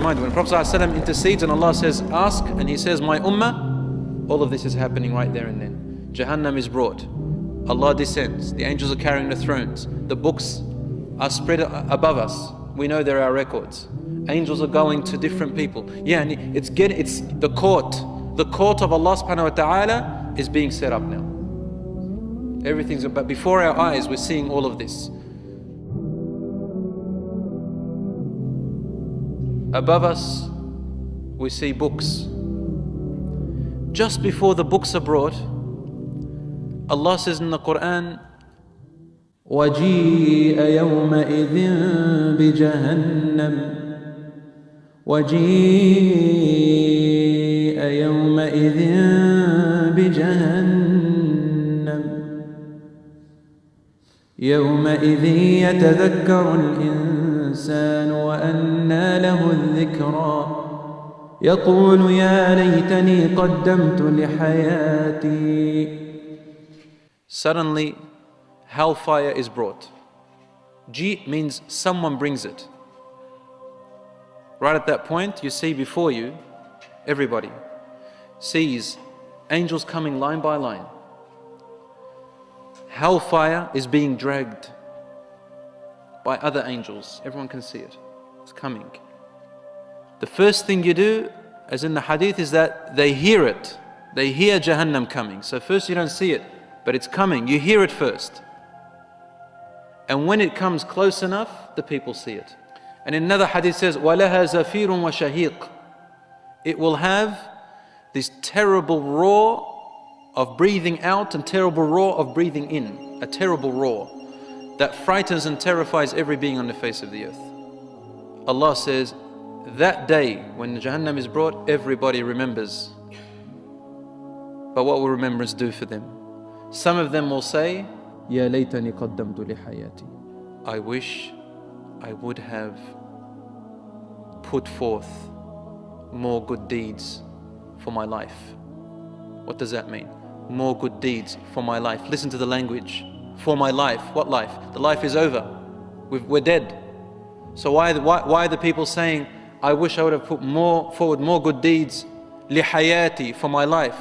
mind, when Prophet ﷺ intercedes and Allah says, ask, and he says, my ummah, all of this is happening right there and then. Jahannam is brought. Allah descends. The angels are carrying the thrones. The books are spread above us. We know there are records. Angels are going to different people. Yeah, and it's the court. The court of Allah subhanahu wa ta'ala is being set up now. Everything's, but before our eyes, we're seeing all of this. Above us, we see books. Just before the books are brought, Allah says in the Quran, وَجِيءَ يَوْمَئِذٍ بِجَهَنَّمَ وَجِيءَ يَوْمَئِذٍ بِجَهَنَّمَ يَوْمَئِذٍ يَتَذَكَّرُ الْإِنسَانُ وَأَنَّى لَهُ الذِّكْرَى يقول يا ليتني قدمت لحياتي. Suddenly, hellfire is brought. Ji means someone brings it. Right at that point, you see before you, everybody sees angels coming line by line. Hellfire is being dragged by other angels. Everyone can see it. It's coming. The first thing you do, as in the hadith, is that they hear it. They hear Jahannam coming. So first you don't see it, but it's coming. You hear it first. And when it comes close enough, the people see it. And in another hadith says, وَلَهَا زَفِيرٌ وَشَهِيقٌ. It will have this terrible roar of breathing out and terrible roar of breathing in. A terrible roar that frightens and terrifies every being on the face of the earth. Allah says, that day when Jahannam is brought, everybody remembers. But what will remembrance do for them? Some of them will say, يَا لَيْتَنِي قَدَّمْتُ لِحَيَاتِي. I wish I would have put forth more good deeds for my life. What does that mean? More good deeds for my life. Listen to the language. For my life. What life? The life is over. We're dead. So why are the people saying, I wish I would have put forward more good deeds, lihayati, for my life?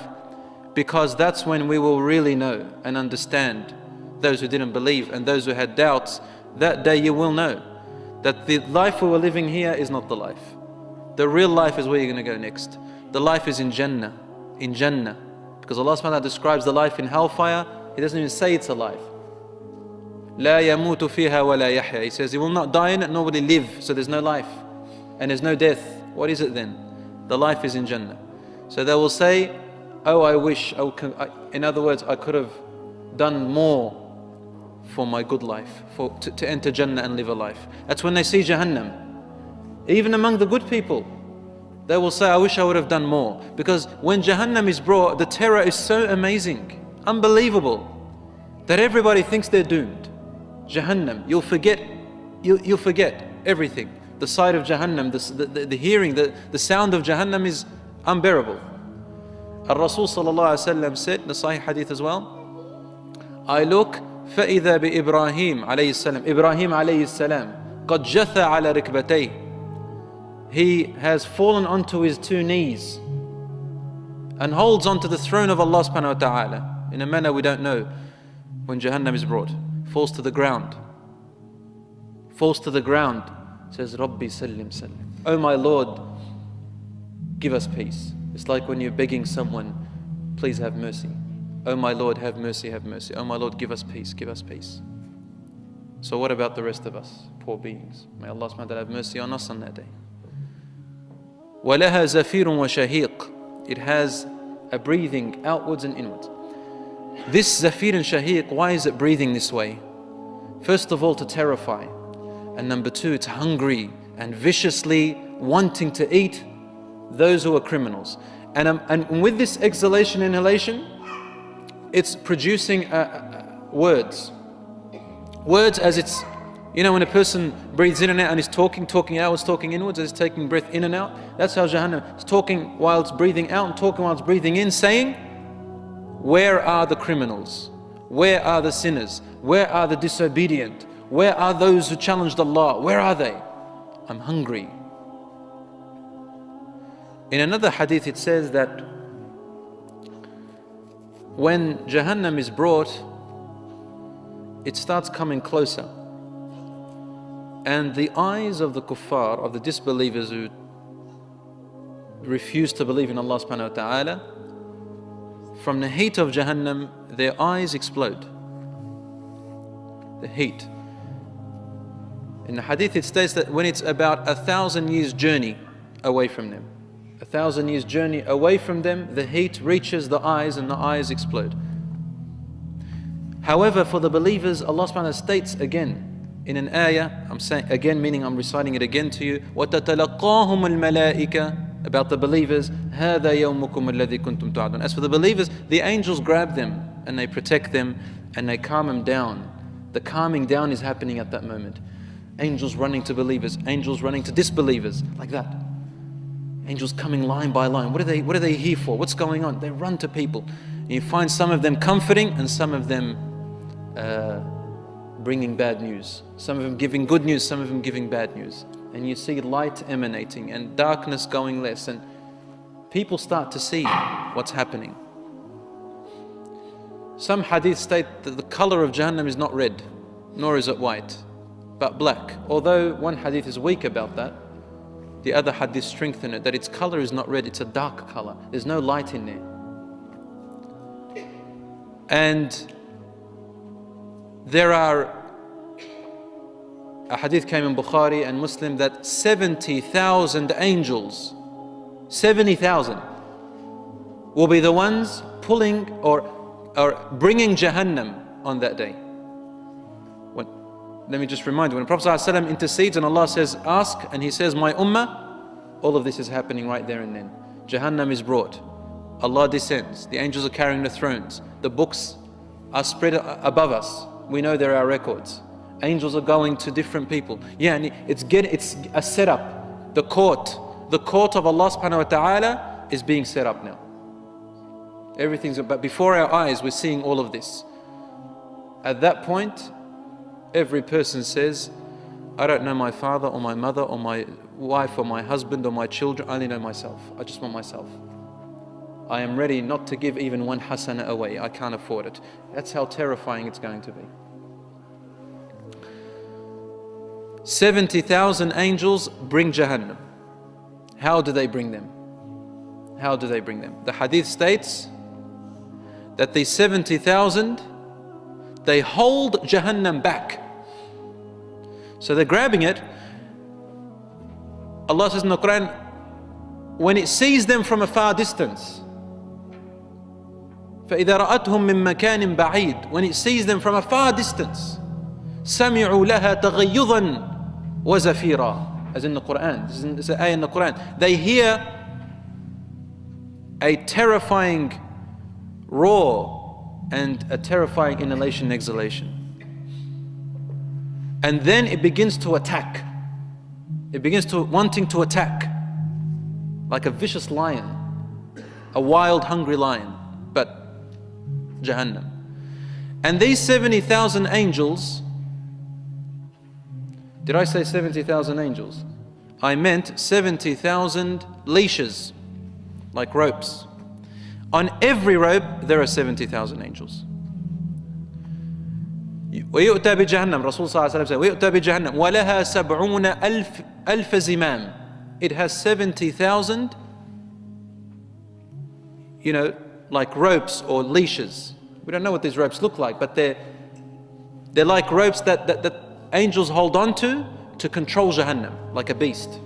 Because that's when we will really know and understand, those who didn't believe and those who had doubts. That day you will know that the life we were living here is not the life. The real life is where you're going to go next. The life is in Jannah. In Jannah. Because Allah subhanahu wa ta'ala describes the life in hellfire, He doesn't even say it's a life. لا يموت فيها ولا يحيا. He says He will not die in it, nor will He live. So there's no life. And there's no death. What is it then? The life is in Jannah. So they will say, oh, I wish, in other words, I could have done more for my good life, to enter Jannah and live a life. That's when they see Jahannam. Even among the good people, they will say, I wish I would have done more. Because when Jahannam is brought, the terror is so amazing, unbelievable, that everybody thinks they're doomed. Jahannam, you'll forget everything. The sight of Jahannam, the hearing, the sound of Jahannam is unbearable. Al-Rasul sallallahu alayhi wa sallam said, the Sahih hadith as well, I look, فَإِذَا بِإِبْرَاهِيمَ عَلَيْهِ السَّلَامِ Ibrahim alayhi السلام قَدْ جَثَى عَلَى رِكْبَتَيْهِ. He has fallen onto his two knees and holds onto the throne of Allah subhanahu wa ta'ala in a manner we don't know. When Jahannam is brought, falls to the ground. Falls to the ground. Says, Rabbi sallim sallim. Oh my Lord, give us peace. It's like when you're begging someone, please have mercy. Oh my Lord, have mercy, have mercy. Oh my Lord, give us peace, give us peace. So what about the rest of us, poor beings? May Allah subhanahu wa ta'ala have mercy on us on that day. وَلَهَا زَفِيرٌ وَشَهِيقٌ. It has a breathing outwards and inwards. This zafir and shahiq, why is it breathing this way? First of all, to terrify. And number two, it's hungry and viciously wanting to eat those who are criminals. And with this exhalation, inhalation, it's producing words. Words as it's, you know, when a person breathes in and out and is talking outwards, talking inwards, as it's taking breath in and out, that's how Jahannam is talking while it's breathing out and talking while it's breathing in, saying, where are the criminals? Where are the sinners? Where are the disobedient? Where are those who challenged Allah? Where are they? I'm hungry. In another hadith it says that when Jahannam is brought, it starts coming closer. And the eyes of the kuffar, of the disbelievers who refuse to believe in Allah subhanahu wa ta'ala, from the heat of Jahannam, their eyes explode. The heat. In the hadith it states that when it's about 1,000 years journey away from them, 1,000 years journey away from them, the heat reaches the eyes and the eyes explode. However, for the believers, Allah subhanahu wa ta'ala states again in an ayah, I'm saying again, meaning I'm reciting it again to you, وَتَتَلَقَّاهُمُ الْمَلَائِكَةِ, about the believers, هَذَا يَوْمُكُمُ الَّذِي كُنْتُمْ تُعَدُونَ. As for the believers, the angels grab them and they protect them and they calm them down. The calming down is happening at that moment. Angels running to believers, angels running to disbelievers, like that. Angels coming line by line. What are they here for? What's going on? They run to people. And you find some of them comforting and some of them bringing bad news. Some of them giving good news, some of them giving bad news. And you see light emanating and darkness going less, and people start to see what's happening. Some hadith state that the color of Jahannam is not red, nor is it white, but black. Although one hadith is weak about that, the other hadith strengthen it, that its color is not red, it's a dark color. There's no light in there. And there are, a hadith came in Bukhari and Muslim that 70,000 angels, 70,000, will be the ones pulling or bringing Jahannam on that day. Let me just remind you, when the Prophet ﷺ intercedes and Allah says, ask, and he says, my ummah, all of this is happening right there and then. Jahannam is brought. Allah descends. The angels are carrying the thrones. The books are spread above us. We know there are records. Angels are going to different people. Yeah, and it's a setup. The court of Allah subhanahu wa ta'ala is being set up now. Everything's, but before our eyes, we're seeing all of this. At that point, every person says, I don't know my father or my mother or my wife or my husband or my children, I only know myself. I just want myself. I am ready not to give even one hasana away. I can't afford it. That's how terrifying it's going to be. 70,000 angels bring Jahannam. How do they bring them? How do they bring them? The hadith states that the 70,000, they hold Jahannam back. So they're grabbing it. Allah says in the Quran, when it sees them from a far distance, فَإِذَا رَأَتْهُم مِّن مَّكَانٍ بَعِيدٍ, when it sees them from a far distance, سَمِعُوا لَهَا تَغَيُّظًا وَزَفِيرًا, as in the Quran. This is an ayah in the Quran. They hear a terrifying roar and a terrifying inhalation and exhalation. And then it begins to attack. It begins to wanting to attack, like a vicious lion, a wild, hungry lion, but Jahannam. And these 70,000 angels, did I say 70,000 angels? I meant 70,000 leashes, like ropes. On every rope there are 70,000 angels. ويؤتى بجهنم, Rasul صلى الله عليه وسلم said, ويؤتى بجهنم ولها 70,000 زمام. It has 70,000, like ropes or leashes. We don't know what these ropes look like, but they're like ropes that angels hold on to control Jahannam, like a beast.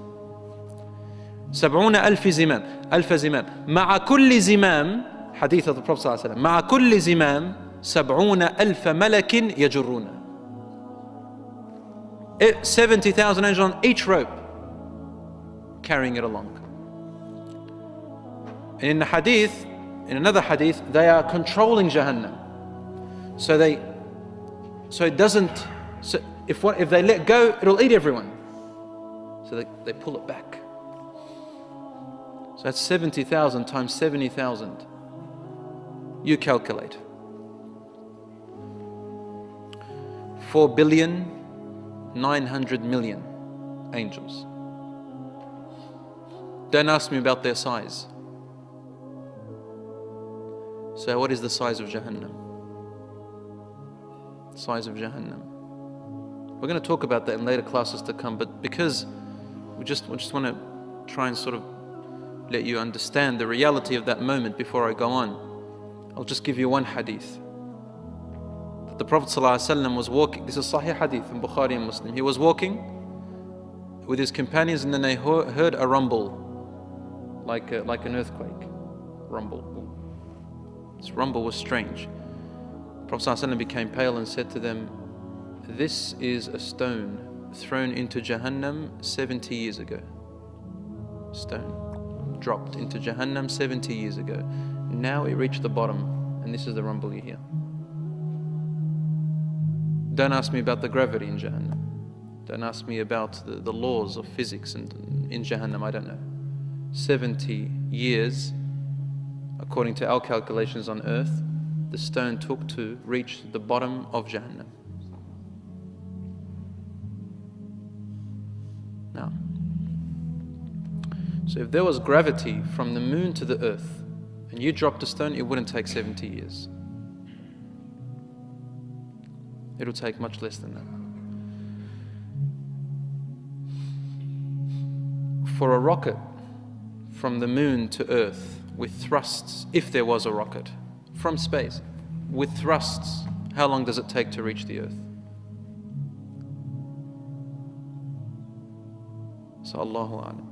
70,000 زمام, ألف زمام. مع كل زمام, hadith of the Prophet صلى الله عليه وسلم, مع كل زمام 70,000 ملك يجرون. 70,000 angels on each rope, carrying it along. And in the hadith, in another hadith, they are controlling Jahannam. So it doesn't, if they let go, it'll eat everyone. So they pull it back. So that's 70,000 times 70,000. You calculate. 4,900,000,000 angels. Don't ask me about their size. So what is the size of Jahannam? Size of Jahannam. We're going to talk about that in later classes to come, but because we just want to try and sort of let you understand the reality of that moment before I go on, I'll just give you one hadith. That the Prophet ﷺ was walking, this is Sahih hadith in Bukhari and Muslim. He was walking with his companions and then they heard a rumble, like an earthquake. Rumble. This rumble was strange. The Prophet ﷺ became pale and said to them, "This is a stone thrown into Jahannam 70 years ago." Stone dropped into Jahannam 70 years ago. Now it reached the bottom, and this is the rumble you hear. Don't ask me about the gravity in Jahannam. Don't ask me about the laws of physics in Jahannam, I don't know. 70 years, according to our calculations on earth, the stone took to reach the bottom of Jahannam. Now, so if there was gravity from the moon to the earth, and you dropped a stone, it wouldn't take 70 years. It'll take much less than that. For a rocket from the moon to earth with thrusts, if there was a rocket from space with thrusts, how long does it take to reach the earth? So Allahu A'lam.